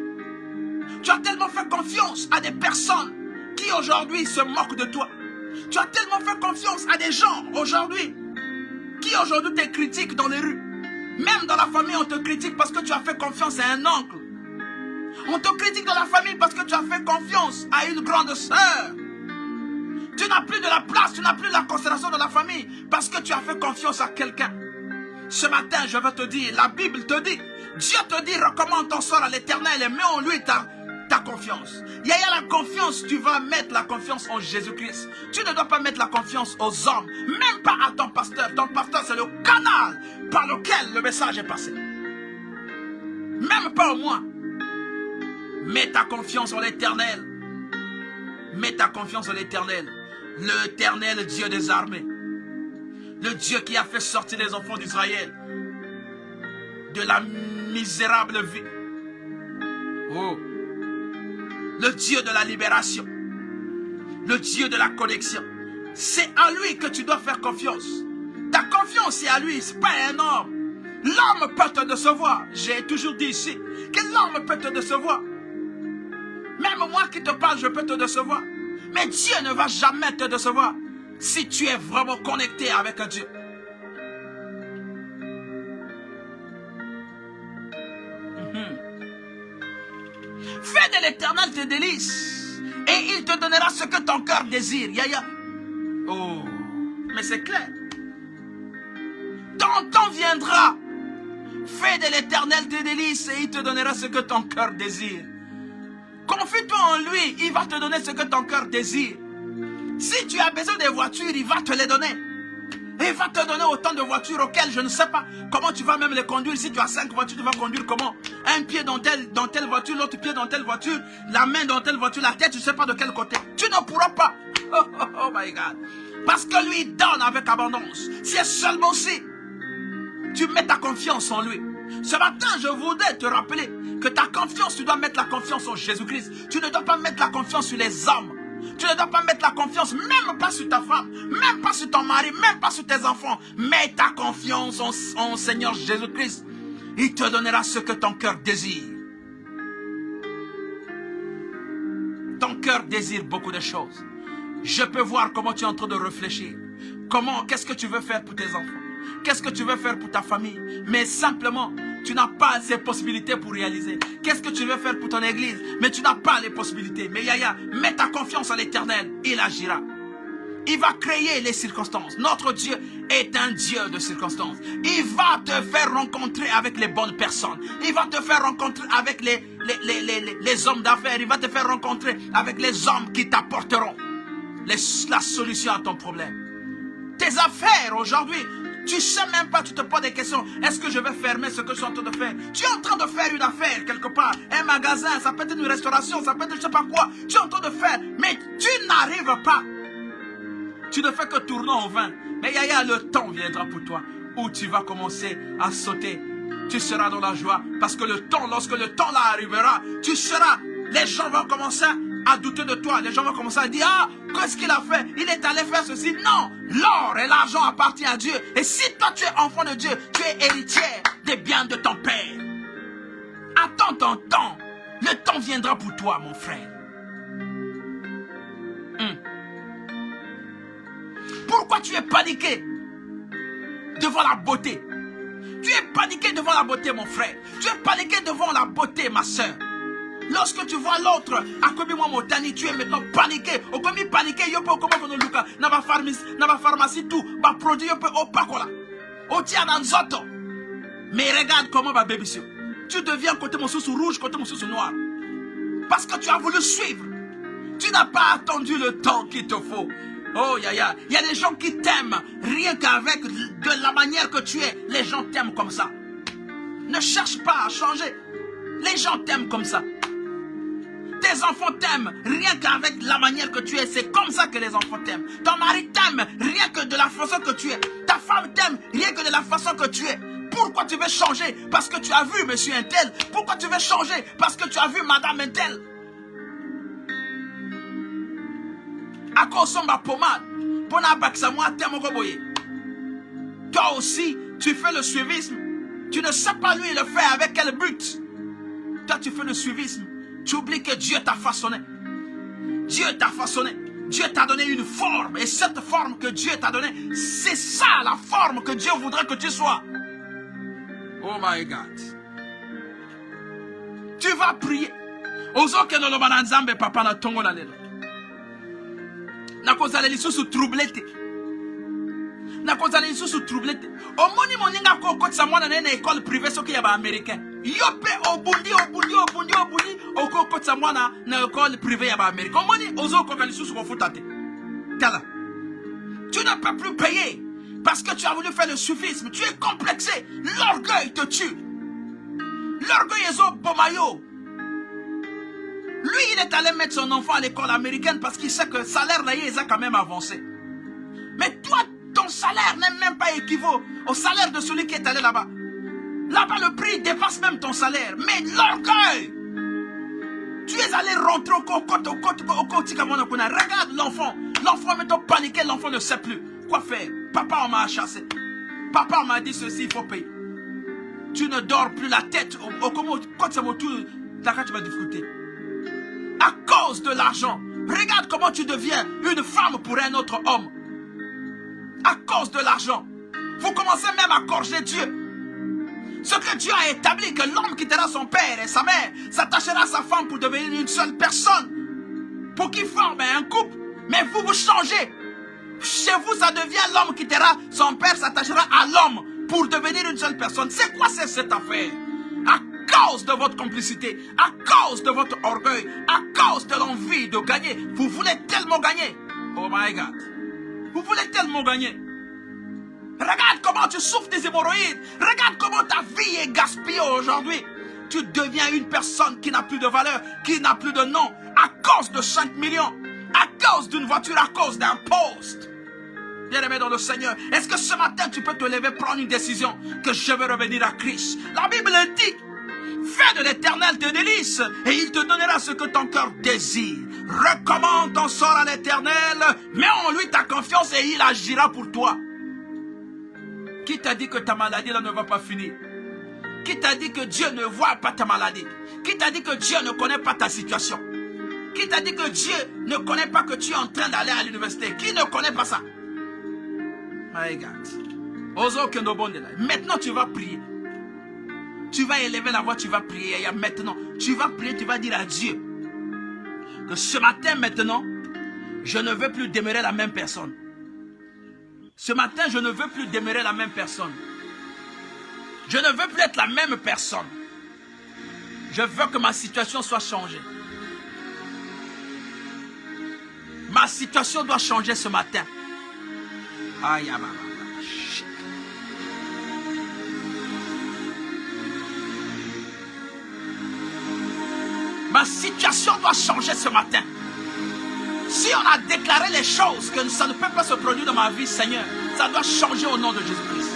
Tu as tellement fait confiance à des personnes qui aujourd'hui se moquent de toi. Tu as tellement fait confiance à des gens aujourd'hui qui aujourd'hui te critiquent dans les rues. Même dans la famille, on te critique parce que tu as fait confiance à un oncle. On te critique dans la famille parce que tu as fait confiance à une grande sœur. Tu n'as plus de la place, tu n'as plus de la considération de la famille parce que tu as fait confiance à quelqu'un. Ce matin, je veux te dire, la Bible te dit, Dieu te dit, recommande ton sort à l'Éternel et mets en lui ta confiance. Il y a la confiance, tu vas mettre la confiance en Jésus-Christ. Tu ne dois pas mettre la confiance aux hommes, même pas à ton pasteur. Ton pasteur, c'est le canal par lequel le message est passé. Même pas au moins. Mets ta confiance en l'Éternel. Mets ta confiance en l'Éternel. L'Éternel Dieu des armées. Le Dieu qui a fait sortir les enfants d'Israël de la misérable vie. Oh. Le Dieu de la libération. Le Dieu de la connexion. C'est à lui que tu dois faire confiance. Ta confiance est à lui, ce n'est pas un homme. L'homme peut te décevoir. J'ai toujours dit ici que l'homme peut te décevoir. Même moi qui te parle, je peux te décevoir. Mais Dieu ne va jamais te décevoir si tu es vraiment connecté avec Dieu. Fais de l'Éternel tes délices et il te donnera ce que ton cœur désire. Yaya. Oh, mais c'est clair. Ton temps viendra. Fais de l'Éternel tes délices et il te donnera ce que ton cœur désire. Confie-toi en lui, il va te donner ce que ton cœur désire. Si tu as besoin de voitures, il va te les donner. Il va te donner autant de voitures auxquelles je ne sais pas comment tu vas même les conduire. Si tu as 5 voitures, tu vas conduire comment? Un pied dans telle voiture, l'autre pied dans telle voiture, la main dans telle voiture, la tête, tu ne sais pas de quel côté. Tu ne pourras pas. Oh my God. Parce que lui donne avec abondance. Si seulement si tu mets ta confiance en lui. Ce matin, je voudrais te rappeler que ta confiance, tu dois mettre la confiance en Jésus-Christ. Tu ne dois pas mettre la confiance sur les hommes. Tu ne dois pas mettre la confiance, même pas sur ta femme, même pas sur ton mari, même pas sur tes enfants. Mets ta confiance en Seigneur Jésus-Christ. Il te donnera ce que ton cœur désire. Ton cœur désire beaucoup de choses. Je peux voir comment tu es en train de réfléchir. Qu'est-ce que tu veux faire pour tes enfants? Qu'est-ce que tu veux faire pour ta famille? Mais simplement, tu n'as pas ces possibilités pour réaliser. Qu'est-ce que tu veux faire pour ton église? Mais tu n'as pas les possibilités. Mais Yaya, mets ta confiance en l'Éternel. Il agira. Il va créer les circonstances. Notre Dieu est un Dieu de circonstances. Il va te faire rencontrer avec les bonnes personnes. Il va te faire rencontrer avec les hommes d'affaires. Il va te faire rencontrer avec les hommes qui t'apporteront la solution à ton problème. Tes affaires aujourd'hui, tu ne sais même pas, tu te poses des questions. Est-ce que je vais fermer ce que je suis en train de faire? Tu es en train de faire une affaire quelque part. Un magasin, ça peut être une restauration, ça peut être je ne sais pas quoi. Tu es en train de faire, mais tu n'arrives pas. Tu ne fais que tourner en vain. Mais Yaya, le temps viendra pour toi où tu vas commencer à sauter. Tu seras dans la joie parce que le temps, lorsque le temps là arrivera, tu seras, les gens vont commencer à douter de toi. Les gens vont commencer à dire, ah, qu'est-ce qu'il a fait? Il est allé faire ceci. Non, l'or et l'argent appartiennent à Dieu. Et si toi tu es enfant de Dieu, tu es héritière des biens de ton Père. Attends ton temps. Le temps viendra pour toi, mon frère. Pourquoi tu es paniqué devant la beauté? Tu es paniqué devant la beauté, mon frère. Tu es paniqué devant la beauté, ma soeur. Lorsque tu vois l'autre, tu es maintenant paniqué. Au comme paniqué, il peut comment on luka na ba pharmacie tout, ba produit peut au pakola. Au tia dans zoto. Mais regarde comment va bébé. Tu deviens côté mon sous rouge, côté mon sous noir. Parce que tu as voulu suivre. Tu n'as pas attendu le temps qu'il te faut. Oh, Yaya, il y a des gens qui t'aiment rien qu'avec de la manière que tu es. Les gens t'aiment comme ça. Ne cherche pas à changer. Les gens t'aiment comme ça. Tes enfants t'aiment rien qu'avec la manière que tu es. C'est comme ça que les enfants t'aiment. Ton mari t'aime rien que de la façon que tu es. Ta femme t'aime rien que de la façon que tu es. Pourquoi tu veux changer? Parce que tu as vu monsieur un tel. Pourquoi tu veux changer? Parce que tu as vu madame un tel. À cause de ma pommade, toi aussi, tu fais le suivisme. Tu ne sais pas lui le faire avec quel but. Toi, tu fais le suivisme. Tu oublies que Dieu t'a façonné. Dieu t'a façonné. Dieu t'a donné une forme. Et cette forme que Dieu t'a donnée, c'est ça la forme que Dieu voudrait que tu sois. Oh my God. Tu vas prier. Ozoke no loba na nzambe papa na tongo na lelo. Nakozala lisusu troublete. Nakozala lisusu troublete. Omoni moninga ko kotsa mwana na école privée soki ya ba américain. Yope obundi oko kotsa mwana na école privée ya ba américain. Omoni ozoko ka lisusu ko futate. Tala. Tu ne peux plus payer parce que tu as voulu faire le suffisme. Tu es complexé. L'orgueil te tue. L'orgueil est au bomayo. Lui, il est allé mettre son enfant à l'école américaine parce qu'il sait que le salaire là, il a quand même avancé. Mais toi, ton salaire n'est même pas équivaut au salaire de celui qui est allé là-bas. Là-bas, le prix dépasse même ton salaire. Mais l'orgueil! Tu es allé rentrer au côté. Regarde l'enfant. L'enfant est paniqué, l'enfant ne sait plus quoi faire. Papa, on m'a chassé. Papa, on m'a dit ceci, il faut payer. Tu ne dors plus la tête. Quand tu vas difficulté. À cause de l'argent. Regarde comment tu deviens une femme pour un autre homme. À cause de l'argent. Vous commencez même à corriger Dieu. Ce que Dieu a établi, que l'homme quittera son père et sa mère, s'attachera à sa femme pour devenir une seule personne. Pour qu'ils forment un couple. Mais vous changez. Chez vous, ça devient l'homme quittera son père, s'attachera à l'homme pour devenir une seule personne. C'est quoi cette affaire? À cause de votre complicité, à cause de votre orgueil, à cause de l'envie de gagner. Vous voulez tellement gagner. Oh my God. Vous voulez tellement gagner. Regarde comment tu souffres des hémorroïdes. Regarde comment ta vie est gaspillée aujourd'hui. Tu deviens une personne qui n'a plus de valeur, qui n'a plus de nom, à cause de 5 millions, à cause d'une voiture, à cause d'un poste. Bien-aimé dans le Seigneur, est-ce que ce matin tu peux te lever, prendre une décision que je veux revenir à Christ? La Bible dit, fais de l'Éternel tes délices et il te donnera ce que ton cœur désire. Recommande ton sort à l'Éternel, mets en lui ta confiance et il agira pour toi. Qui t'a dit que ta maladie là ne va pas finir? Qui t'a dit que Dieu ne voit pas ta maladie? Qui t'a dit que Dieu ne connaît pas ta situation? Qui t'a dit que Dieu ne connaît pas que tu es en train d'aller à l'université? Qui ne connaît pas ça? My God. Maintenant tu vas prier. Tu vas élever la voix, tu vas prier. Et maintenant, tu vas prier, tu vas dire à Dieu que ce matin maintenant, je ne veux plus demeurer la même personne. Ce matin, je ne veux plus demeurer la même personne. Je ne veux plus être la même personne. Je veux que ma situation soit changée. Ma situation doit changer ce matin. Aïe, aïe, aïe. Ma situation doit changer ce matin. Si on a déclaré les choses que ça ne peut pas se produire dans ma vie, Seigneur, ça doit changer au nom de Jésus-Christ.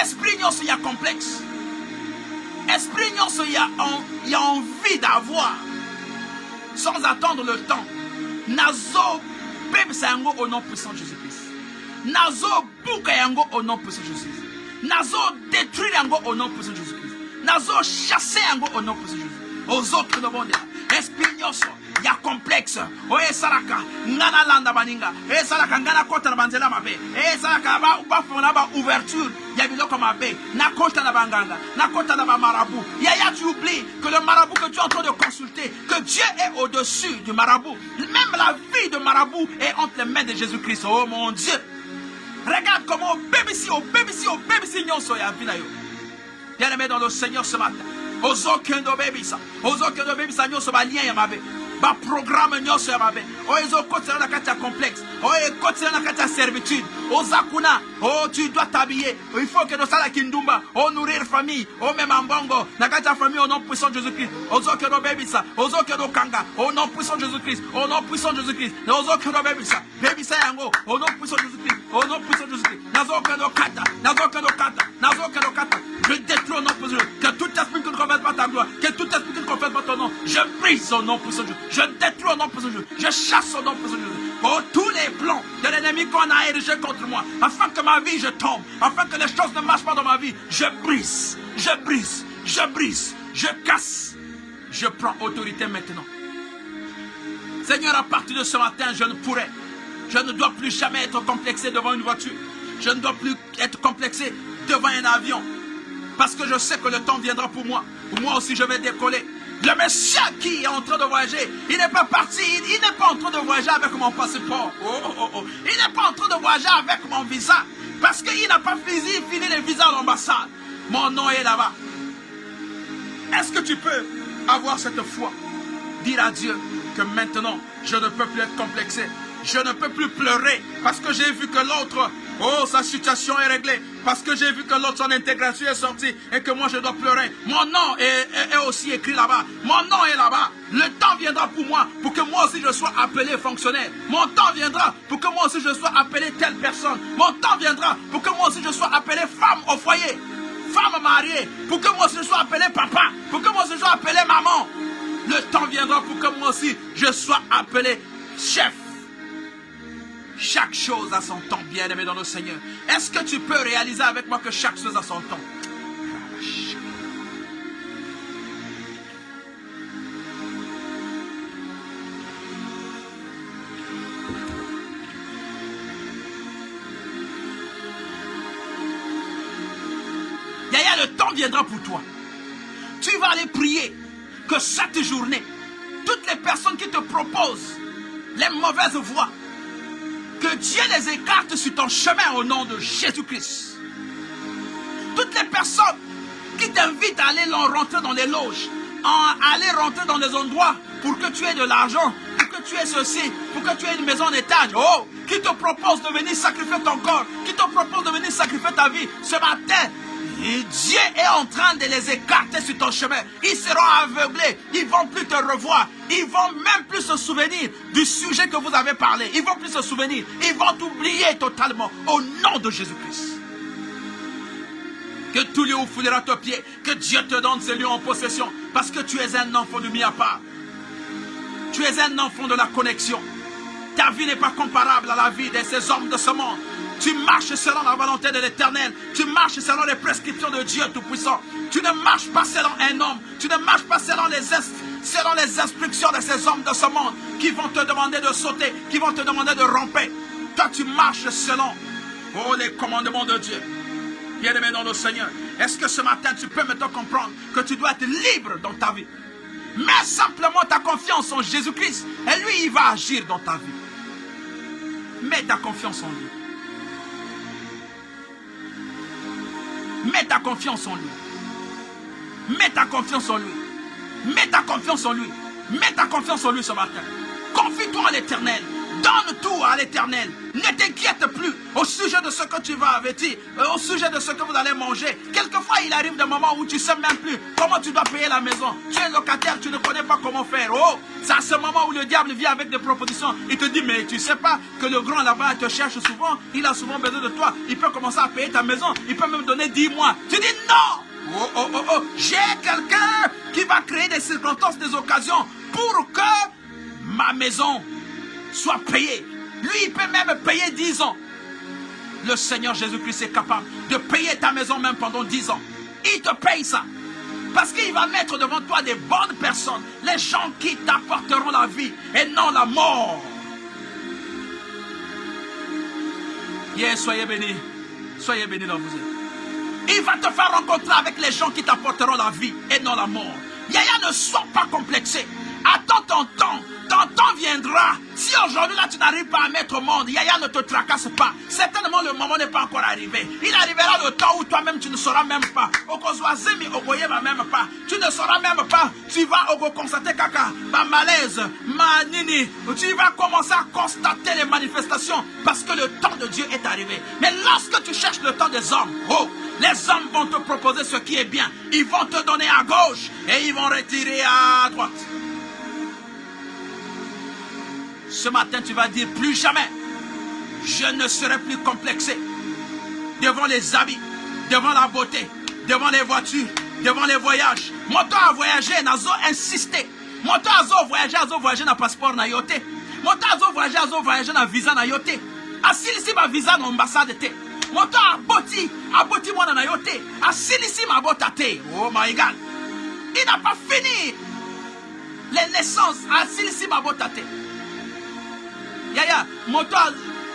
Esprit nous il y a complexe. Esprit nous il y a envie d'avoir sans attendre le temps. Nazo bebsango au nom puissant de Jésus-Christ. Nazo bukayango au nom puissant de Jésus-Christ. Nazo détruire yango au nom puissant de Jésus-Christ. Nazo chasser yango au nom puissant de Jésus-Christ. Aux autres de monde. Esprit nous il y a complexe. Oye saraka ngana landa baninga. E saraka ngana kota na banzela mabe. E saraka ba fona ba ouverture. Ya biloko mabe. Na kota na banganga. Na kota na ba marabout. Yaya tu oublies que le marabout que tu es en train de consulter, que Dieu est au-dessus du marabout. Même la vie de marabout est entre les mains de Jésus-Christ. Oh mon Dieu. Regarde comment au BBC nyonso ya vida yo. Bien-aimé dans le Seigneur ce matin. Ozokendo bebisa. Ozokendo bebisa nyonso ba lien ya mabe. Ba programme nyonso ya mabe. Ozo kotsela na kati ya complexe. Oye kotsela na kati ya servitude. Ozakuna. Oh tu dois t'habiller. Il faut que nous sala kindumba. Oh nourrir famille. Oh même mbongo. Na kati ya famille au nom puissant de Jésus-Christ. Ozokendo bebisa. Ozokendo kanga. Au nom puissant de Jésus-Christ. Au nom puissant de Jésus-Christ. Ozokendo bebisa. Bebisa yango. Au nom puissant de Jésus-Christ. Au nom puissant de Jésus-Christ. Nazokendo kata. Nazokendo kata. Nazokendo kata. Je détruis au nom puissant de Jésus. Que tout esprit qui ne confesse pas ta gloire. Que tout esprit qui ne confesse pas ton nom. Je brise au nom puissant de Jésus. Je détruis au nom puissant de Jésus. Je chasse au nom puissant de Jésus. Pour tous les plans de l'ennemi qu'on a érigé contre moi. Afin que ma vie je tombe. Afin que les choses ne marchent pas dans ma vie. Je brise. Je brise. Je brise. Je casse. Je prends autorité maintenant. Seigneur, à partir de ce matin, je ne dois plus jamais être complexé devant une voiture. Je ne dois plus être complexé devant un avion. Parce que je sais que le temps viendra pour moi. Où moi aussi je vais décoller. Le monsieur qui est en train de voyager, il n'est pas parti, il n'est pas en train de voyager avec mon passeport. Il n'est pas en train de voyager avec mon visa. Parce qu'il n'a pas fini le visa à l'ambassade. Mon nom est là-bas. Est-ce que tu peux avoir cette foi? Dire à Dieu que maintenant, je ne peux plus être complexé. Je ne peux plus pleurer parce que j'ai vu que l'autre, sa situation est réglée. Parce que j'ai vu que l'autre, son intégration est sortie et que moi je dois pleurer. Mon nom est aussi écrit là-bas. Mon nom est là-bas. Le temps viendra pour moi, pour que moi aussi je sois appelé fonctionnaire. Mon temps viendra pour que moi aussi je sois appelé telle personne. Mon temps viendra pour que moi aussi je sois appelé femme au foyer. Femme mariée. Pour que moi aussi je sois appelé papa. Pour que moi aussi je sois appelé maman. Le temps viendra pour que moi aussi je sois appelé chef. Chaque chose a son temps, bien-aimé dans le Seigneur. Est-ce que tu peux réaliser avec moi que chaque chose a son temps? Yaya, le temps viendra pour toi. Tu vas aller prier que cette journée, toutes les personnes qui te proposent les mauvaises voies, que Dieu les écarte sur ton chemin au nom de Jésus-Christ. Toutes les personnes qui t'invitent à aller rentrer dans les loges, à aller rentrer dans des endroits pour que tu aies de l'argent, pour que tu aies ceci, pour que tu aies une maison en étage, qui te propose de venir sacrifier ton corps, qui te propose de venir sacrifier ta vie, ce matin, Et Dieu est en train de les écarter sur ton chemin. Ils seront aveuglés. Ils ne vont plus te revoir. Ils ne vont même plus se souvenir du sujet que vous avez parlé. Ils ne vont plus se souvenir. Ils vont t'oublier totalement. Au nom de Jésus-Christ. Que tout lieu où foulera tes pieds. Que Dieu te donne ces lieux en possession. Parce que tu es un enfant de mis à part. Tu es un enfant de la connexion. Ta vie n'est pas comparable à la vie de ces hommes de ce monde. Tu marches selon la volonté de l'Éternel. Tu marches selon les prescriptions de Dieu Tout-Puissant. Tu ne marches pas selon un homme. Tu ne marches pas selon les instructions de ces hommes de ce monde qui vont te demander de sauter, qui vont te demander de ramper. Toi, tu marches selon les commandements de Dieu. Bien-aimé dans le Seigneur, est-ce que ce matin, tu peux maintenant comprendre que tu dois être libre dans ta vie? Mets simplement ta confiance en Jésus-Christ et lui, il va agir dans ta vie. Mets ta confiance en lui. Mets ta confiance en lui. Mets ta confiance en lui. Mets ta confiance en lui. Mets ta confiance en lui ce matin. Confie-toi à l'Éternel. Donne tout à l'Éternel. Ne t'inquiète plus au sujet de ce que tu vas vêtir, au sujet de ce que vous allez manger. Quelquefois, il arrive des moments où tu ne sais même plus comment tu dois payer la maison. Tu es locataire, tu ne connais pas comment faire. Oh, c'est à ce moment où le diable vient avec des propositions. Il te dit, mais tu ne sais pas que le grand là-bas te cherche souvent. Il a souvent besoin de toi. Il peut commencer à payer ta maison. Il peut même donner 10 mois. Tu dis non. J'ai quelqu'un qui va créer des circonstances, des occasions pour que ma maison soit payée. Lui, il peut même payer 10 ans. Le Seigneur Jésus-Christ est capable de payer ta maison même pendant 10 ans. Il te paye ça. Parce qu'il va mettre devant toi des bonnes personnes. Les gens qui t'apporteront la vie et non la mort. Soyez bénis. Soyez bénis dans vous êtes. Il va te faire rencontrer avec les gens qui t'apporteront la vie et non la mort. Yaya, ne sois pas complexé. Attends ton temps. Ton temps viendra. Si aujourd'hui là tu n'arrives pas à mettre au monde, Yaya, ne te tracasse pas. Certainement le moment n'est pas encore arrivé. Il arrivera le temps où toi-même tu ne sauras même pas. Tu ne sauras même pas. Tu vas constater caca, ma malaise, ma nini. Tu vas commencer à constater les manifestations parce que le temps de Dieu est arrivé. Mais lorsque tu cherches le temps des hommes, les hommes vont te proposer ce qui est bien. Ils vont te donner à gauche et ils vont retirer à droite. Ce matin, tu vas dire plus jamais. Je ne serai plus complexé devant les habits, devant la beauté, devant les voitures, devant les voyages. Moto a voyagé, nazo insisté. Moto a voyagé na passeport na yote. Moto a voyagé na visa na yote. Asilisi ma visa na ambassade te. Moto a boti mwana na yote. Asilisi ma bota te. Oh my God. Il n'a pas fini les naissances. Asilisi ma bota te. Yaya, moto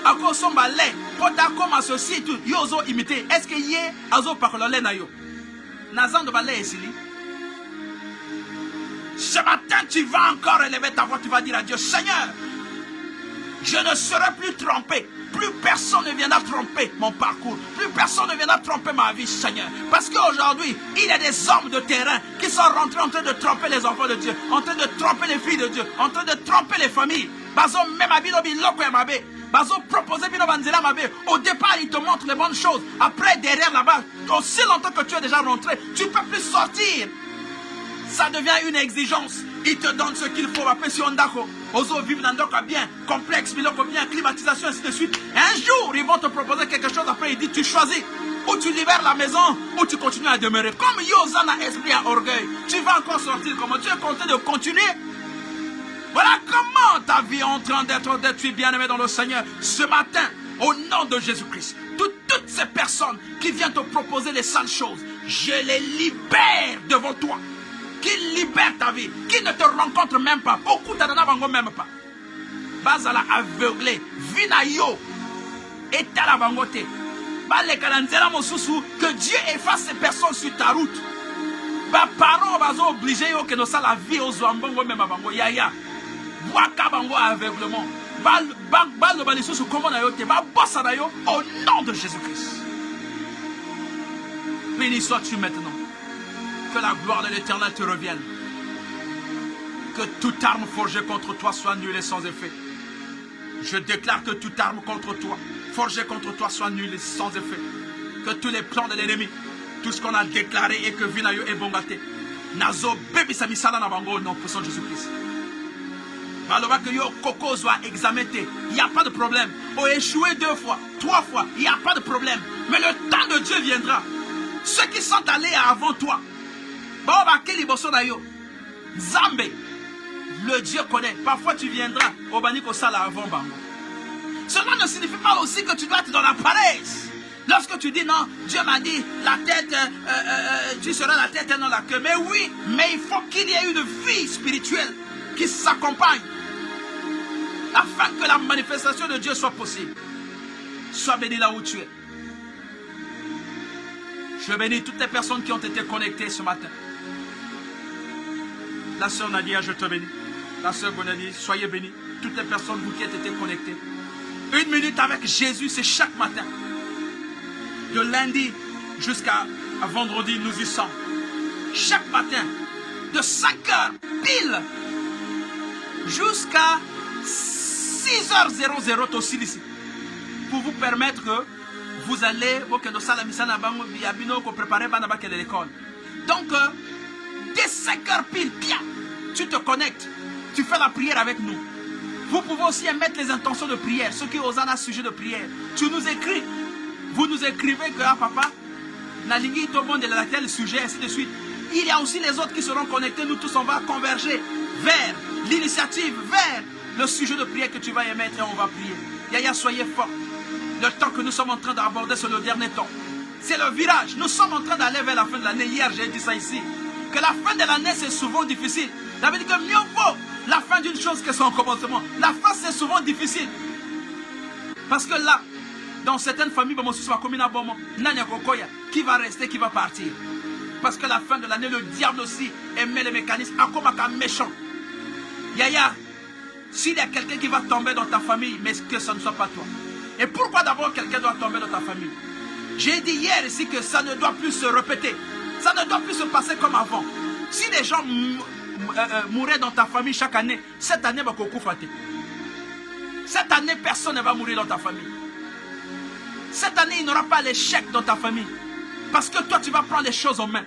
ako somba le, pota koma ceci tout, yo zo imité. Est-ce que yé azo parole na yo? Nazan de balé esili. Ce matin, tu vas encore élever ta voix, tu vas dire à Dieu, Seigneur, je ne serai plus trompé. Plus personne ne viendra tromper mon parcours. Plus personne ne viendra tromper ma vie, Seigneur. Parce qu'aujourd'hui, il y a des hommes de terrain qui sont rentrés en train de tromper les enfants de Dieu, en train de tromper les filles de Dieu, en train de tromper les familles. Bazo même abino biloko ya mabe. Bazo proposer bino banzela mabe. Au départ, il te montre les bonnes choses. Après, derrière là-bas, aussi longtemps que tu es déjà rentré, tu ne peux plus sortir. Ça devient une exigence. Il te donne ce qu'il faut. Après, si on d'accord, oso vivre dans un bien complexe, biloko bien, climatisation, ainsi de suite. Un jour, ils vont te proposer quelque chose. Après, il dit, tu choisis. Ou tu libères la maison, ou tu continues à demeurer. Comme Yozana esprit à orgueil. Tu vas encore sortir. Comment tu es content de continuer? Voilà comment ta vie est en train d'être détruite, bien-aimé dans le Seigneur. Ce matin, au nom de Jésus-Christ, toutes ces personnes qui viennent te proposer les sales choses, je les libère devant toi. Qui libère ta vie, qui ne te rencontre même pas. Beaucoup t'en ont même pas. Bazala aveuglé, vinayo, et la bangote. Que Dieu efface ces personnes sur ta route. Parents sont obligés que nous la vie aux zambongo même avant yaya. Waka bango aveuglement. Au nom de Jésus-Christ. Béni sois-tu maintenant. Que la gloire de l'Éternel te revienne. Que toute arme forgée contre toi soit nulle et sans effet. Je déclare que toute arme contre toi, forgée contre toi, soit nulle et sans effet. Que tous les plans de l'ennemi Tout ce qu'on a déclaré et que Vinayo est bon gâté. Nazo bébé samisala na bango non puissant Jésus-Christ. Malova que yo koko soit examiné. Il n'y a pas de problème. On a échoué 2 fois, 3 fois. Il n'y a pas de problème. Mais le temps de Dieu viendra. Ceux qui sont allés avant toi. Zambé. Le Dieu connaît. Parfois tu viendras au Baniko Sala avant Bango. Cela ne signifie pas aussi que tu dois être dans la paresse. Lorsque tu dis non, Dieu m'a dit la tête, tu seras la tête et non la queue. Mais oui, mais il faut qu'il y ait une vie spirituelle qui s'accompagne afin que la manifestation de Dieu soit possible. Sois béni là où tu es. Je bénis toutes les personnes qui ont été connectées ce matin. La sœur Nadia, je te bénis. La sœur Bonani, soyez bénis. Toutes les personnes vous qui êtes été connectées. 1 minute avec Jésus, c'est chaque matin. De lundi jusqu'à vendredi, nous y sommes. Chaque matin, de 5 heures pile jusqu'à 6h00 aussi ici. Pour vous permettre que vous allez préparer de l'école. Donc, dès 5 heures pile, tu te connectes, tu fais la prière avec nous. Vous pouvez aussi émettre les intentions de prière. Ceux qui osent un sujet de prière, tu nous écris. Vous nous écrivez que, papa, Nalingi, tout le monde est dans quel sujet, ainsi de suite. Il y a aussi les autres qui seront connectés. Nous tous, on va converger vers l'initiative, vers le sujet de prière que tu vas émettre et on va prier. Yaya, soyez forts. Le temps que nous sommes en train d'aborder, c'est le dernier temps. C'est le virage. Nous sommes en train d'aller vers la fin de l'année. Hier, j'ai dit ça ici. Que la fin de l'année, c'est souvent difficile. Ça veut dire que mieux vaut la fin d'une chose que son commencement. La fin, c'est souvent difficile. Parce que là, dans certaines familles, qui va rester, qui va partir. Parce que la fin de l'année, le diable aussi émet les mécanismes comme un méchant. Yaya, s'il y a quelqu'un qui va tomber dans ta famille, mais que ce ne soit pas toi. Et pourquoi d'abord quelqu'un doit tomber dans ta famille? J'ai dit hier ici que ça ne doit plus se répéter. Ça ne doit plus se passer comme avant. Si les gens mouraient dans ta famille chaque année, cette année, cette année, personne ne va mourir dans ta famille. Cette année, il n'y aura pas l'échec dans ta famille. Parce que toi, tu vas prendre les choses en main.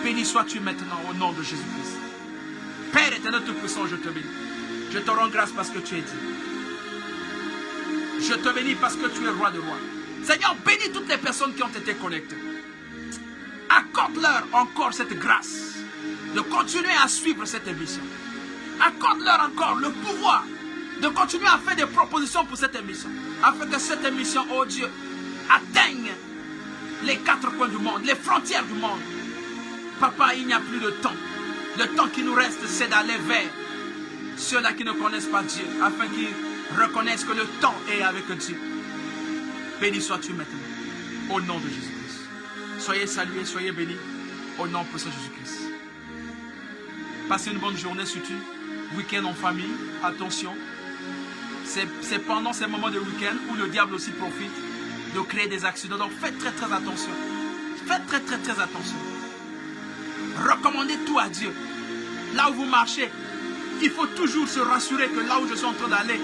Béni sois-tu maintenant au nom de Jésus-Christ. Père éternel tout-puissant, je te bénis. Je te rends grâce parce que tu es Dieu. Je te bénis parce que tu es roi de rois. Seigneur, bénis toutes les personnes qui ont été connectées. Accorde-leur encore cette grâce de continuer à suivre cette émission. Accorde-leur encore le pouvoir de continuer à faire des propositions pour cette émission. Afin que cette émission, oh Dieu, atteigne les 4 coins du monde, les frontières du monde. Papa, il n'y a plus de temps. Le temps qui nous reste, c'est d'aller vers ceux-là qui ne connaissent pas Dieu, afin qu'ils reconnaissent que le temps est avec Dieu. Béni sois-tu maintenant, au nom de Jésus-Christ. Soyez salués, soyez bénis, au nom de Jésus-Christ. Passez une bonne journée, surtout week-end en famille. Attention, c'est pendant ces moments de week-end où le diable aussi profite de créer des accidents. Donc faites très très attention. Faites très très très attention. Recommandez tout à Dieu. Là où vous marchez, il faut toujours se rassurer que là où je suis en train d'aller,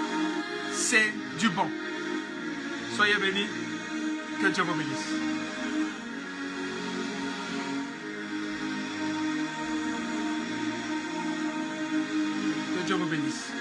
c'est du bon. Soyez bénis. Que Dieu vous bénisse. Que Dieu vous bénisse.